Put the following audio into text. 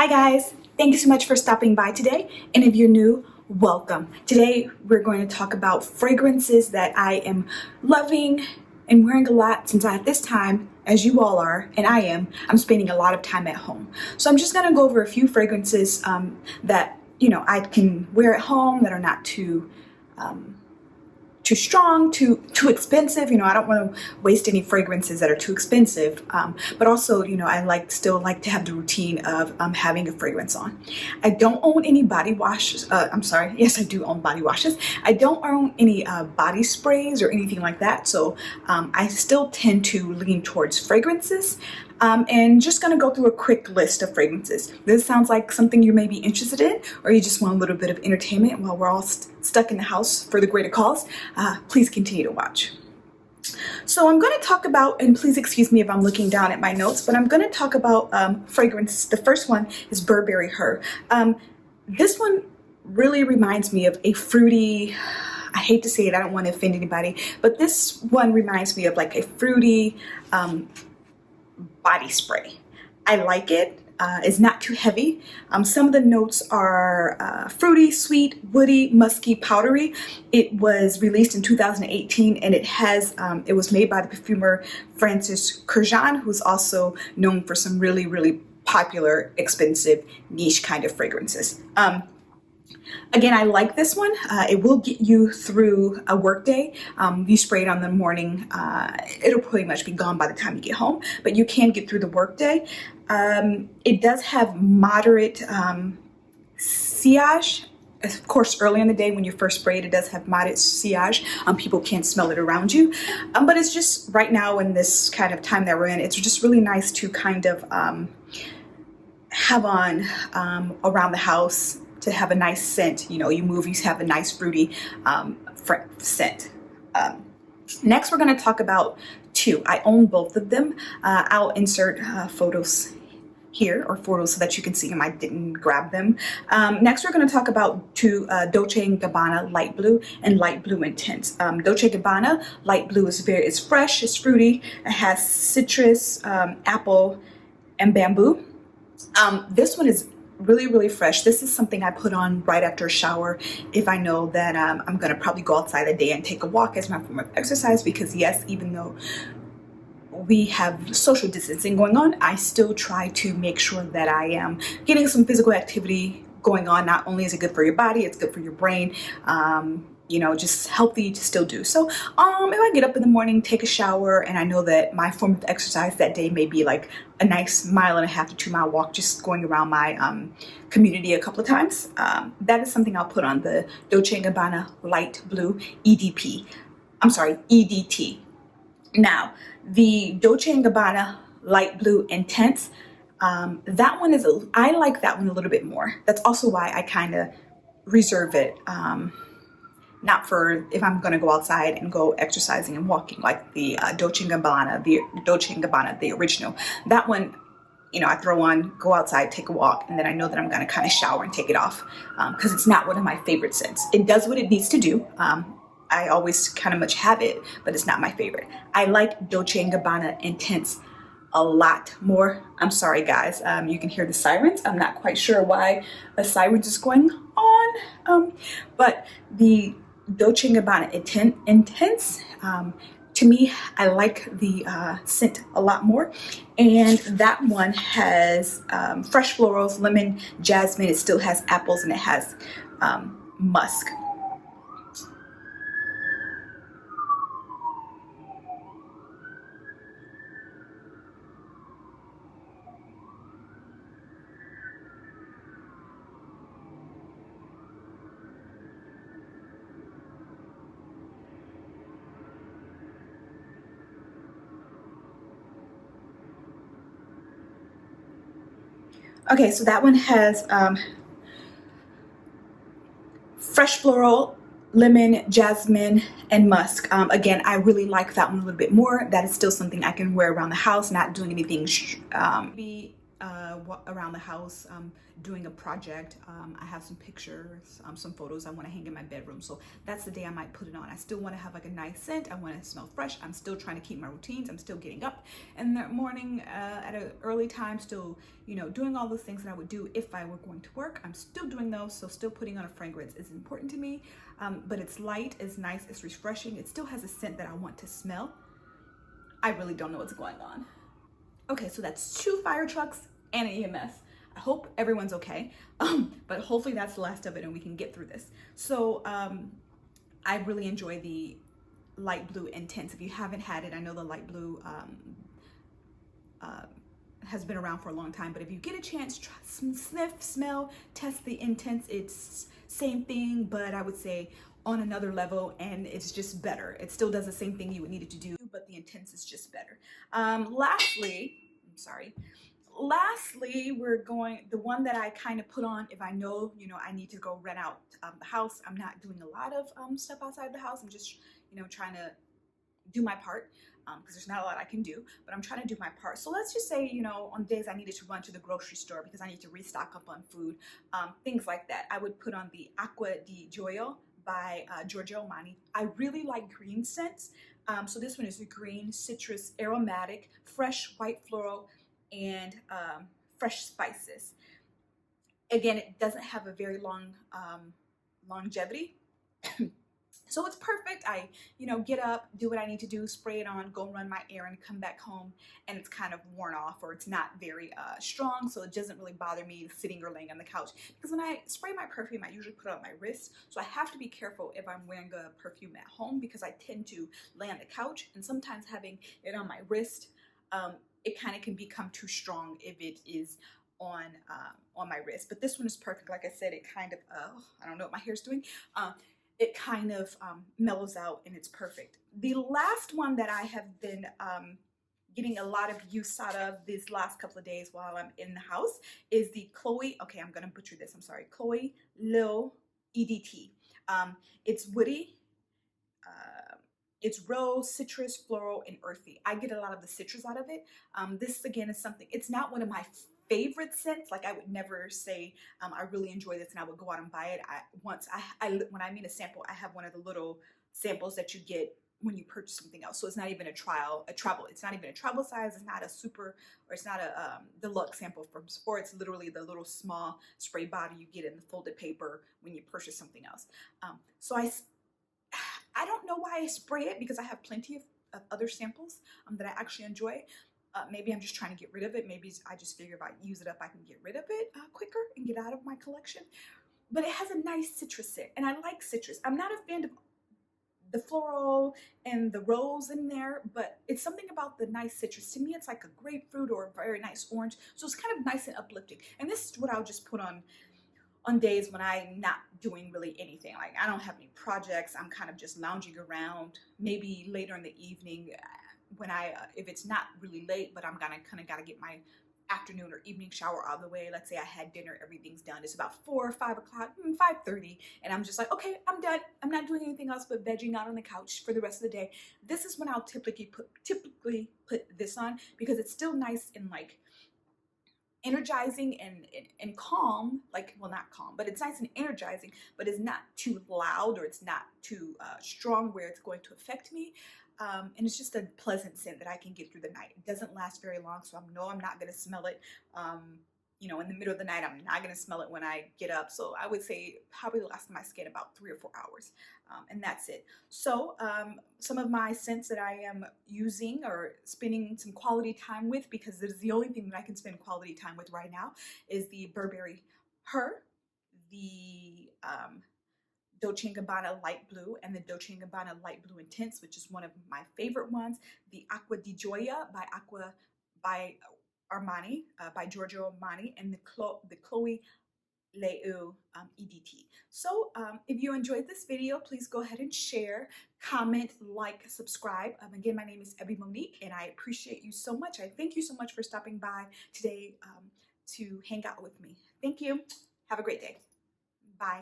Hi guys, thank you so much for stopping by today, and if you're new, welcome. Today we're going to talk about fragrances that I am loving and wearing a lot since at this time, as you all are, and I'm spending a lot of time at home. So I'm just going to go over a few fragrances that I can wear at home that are not too strong, too expensive. I don't want to waste any fragrances that are too expensive, but also I still like to have the routine of having a fragrance on. I don't own any body washes. I'm sorry, yes, I do own body washes. I don't own any body sprays or anything like that, so I still tend to lean towards fragrances. And just gonna go through a quick list of fragrances. This sounds like something you may be interested in, or you just want a little bit of entertainment while we're all stuck in the house for the greater cause. Please continue to watch. So I'm going to talk about, and please excuse me if I'm looking down at my notes, but I'm going to talk about fragrance. The first one is Burberry Her. This one really reminds me of a fruity, I hate to say it, I don't want to offend anybody, but this one reminds me of like a fruity body spray. I like it. It's not too heavy. Some of the notes are fruity, sweet, woody, musky, powdery. It was released in 2018, and it was made by the perfumer Francis Kurkdjian, who's also known for some really, really popular, expensive, niche kind of fragrances. Again, I like this one. It will get you through a work day. You spray it on the morning. It'll pretty much be gone by the time you get home, but you can get through the work day. It does have moderate sillage. Of course, early in the day when you first spray it, it does have moderate sillage. People can't smell it around you. But it's just right now in this kind of time that we're in, it's just really nice to kind of have on around the house, to have a nice scent. You move, you have a nice fruity scent. Next, we're going to talk about two. I own both of them. I'll insert photos here, or photos so that you can see them. I didn't grab them. Next, we're going to talk about two Dolce & Gabbana Light Blue and Light Blue Intense. Dolce & Gabbana Light Blue is fresh, it's fruity, it has citrus, apple, and bamboo. This one is really, really fresh. This is something I put on right after a shower if I know that I'm going to probably go outside a day and take a walk as my form of exercise, because yes, even though we have social distancing going on, I still try to make sure that I am getting some physical activity going on. Not only is it good for your body, it's good for your brain. Just healthy to still do. So if I get up in the morning, take a shower, and I know that my form of exercise that day may be like a nice 1.5 to 2 mile walk, just going around my community a couple of times, that is something I'll put on the Dolce & Gabbana Light Blue EDT. Now, the Dolce & Gabbana Light Blue Intense, that one I like that one a little bit more. That's also why I kind of reserve it. Not for if I'm going to go outside and go exercising and walking, like the Dolce & Gabbana, the original. That one, I throw on, go outside, take a walk, and then I know that I'm going to kind of shower and take it off, because it's not one of my favorite scents. It does what it needs to do. I always kind of much have it, but it's not my favorite. I like Dolce & Gabbana Intense a lot more. I'm sorry, guys. You can hear the sirens. I'm not quite sure why a siren is going on, but the Dolce & Gabbana Intense, to me, I like the scent a lot more. And that one has fresh florals, lemon, jasmine. It still has apples, and it has musk. Okay, so that one has fresh floral, lemon, jasmine, and musk. Again, I really like that one a little bit more. That is still something I can wear around the house, not doing anything around the house, doing a project. I have some pictures, some photos I want to hang in my bedroom. So that's the day I might put it on. I still want to have like a nice scent. I want to smell fresh. I'm still trying to keep my routines. I'm still getting up in the morning at an early time, still, you know, doing all those things that I would do if I were going to work. I'm still doing those. So still putting on a fragrance is important to me. But it's light, it's nice, it's refreshing. It still has a scent that I want to smell. I really don't know what's going on. Okay, so that's 2 fire trucks and an EMS. I hope everyone's okay, but hopefully that's the last of it and we can get through this. So I really enjoy the light blue intense. If you haven't had it, I know the light blue has been around for a long time, but if you get a chance, try some, sniff, smell, test the intense. It's same thing, but I would say on another level, and it's just better. It still does the same thing you would need it to do, but the intense is just better. Lastly, we're going, the one that I kind of put on if I know, you know, I need to go rent out the house. I'm not doing a lot of stuff outside the house. I'm just, you know, trying to do my part because there's not a lot I can do, but I'm trying to do my part. So let's just say, you know, on days I needed to run to the grocery store because I need to restock up on food, things like that, I would put on the Acqua di Gioia by Giorgio Armani. I really like green scents. So this one is a green, citrus, aromatic, fresh, white floral, and fresh spices. Again, it doesn't have a very long longevity. So it's perfect. I, you know, get up, do what I need to do, spray it on, go run my errand, come back home, and it's kind of worn off, or it's not very strong, so it doesn't really bother me sitting or laying on the couch. Because when I spray my perfume, I usually put it on my wrist, so I have to be careful if I'm wearing a perfume at home because I tend to lay on the couch, and sometimes having it on my wrist, it kind of can become too strong if it is on my wrist. But this one is perfect. Like I said, it kind of, I don't know what my hair's doing. It kind of mellows out and it's perfect. The last one that I have been getting a lot of use out of these last couple of days while I'm in the house is the Chloe, okay, I'm gonna butcher this, I'm sorry, Chloe Lil EDT. It's woody, it's rose, citrus, floral, and earthy. I get a lot of the citrus out of it. This again is something, it's not one of my favorite scents. Like I would never say I really enjoy this and I would go out and buy it. When I mean a sample, I have one of the little samples that you get when you purchase something else. So it's not even it's not even a travel size. It's not a super, or it's not a deluxe sample from Sephora. It's literally the little small spray bottle you get in the folded paper when you purchase something else. So I don't know why I spray it because I have plenty of other samples that I actually enjoy. Maybe I'm just trying to get rid of it. Maybe I just figure if I use it up, I can get rid of it quicker and get out of my collection. But it has a nice citrus scent, and I like citrus. I'm not a fan of the floral and the rose in there, but it's something about the nice citrus. To me, it's like a grapefruit or a very nice orange. So it's kind of nice and uplifting. And this is what I'll just put on days when I'm not doing really anything. Like I don't have any projects. I'm kind of just lounging around. Maybe later in the evening, when if it's not really late, but I'm gonna kind of gotta get my afternoon or evening shower out of the way. Let's say I had dinner, everything's done. It's about 4 or 5 o'clock, 5:30, and I'm just like, okay, I'm done. I'm not doing anything else but vegging out on the couch for the rest of the day. This is when I'll typically put this on because it's still nice and like energizing and calm, like, well, not calm, but it's nice and energizing, but it's not too loud or it's not too strong where it's going to affect me. And it's just a pleasant scent that I can get through the night. It doesn't last very long, so I know I'm not going to smell it, you know, in the middle of the night. I'm not going to smell it when I get up. So I would say probably lasts my skin about 3 or 4 hours, and that's it. So some of my scents that I am using or spending some quality time with, because this is the only thing that I can spend quality time with right now, is the Burberry Her, the Dolce & Gabbana Light Blue, and the Dolce & Gabbana Light Blue Intense, which is one of my favorite ones, the Acqua di Gioia by Armani, by Giorgio Armani, and the Chloe Leu EDT. So if you enjoyed this video, please go ahead and share, comment, like, subscribe. Again, my name is Ebby Monique, and I appreciate you so much. I thank you so much for stopping by today to hang out with me. Thank you. Have a great day. Bye.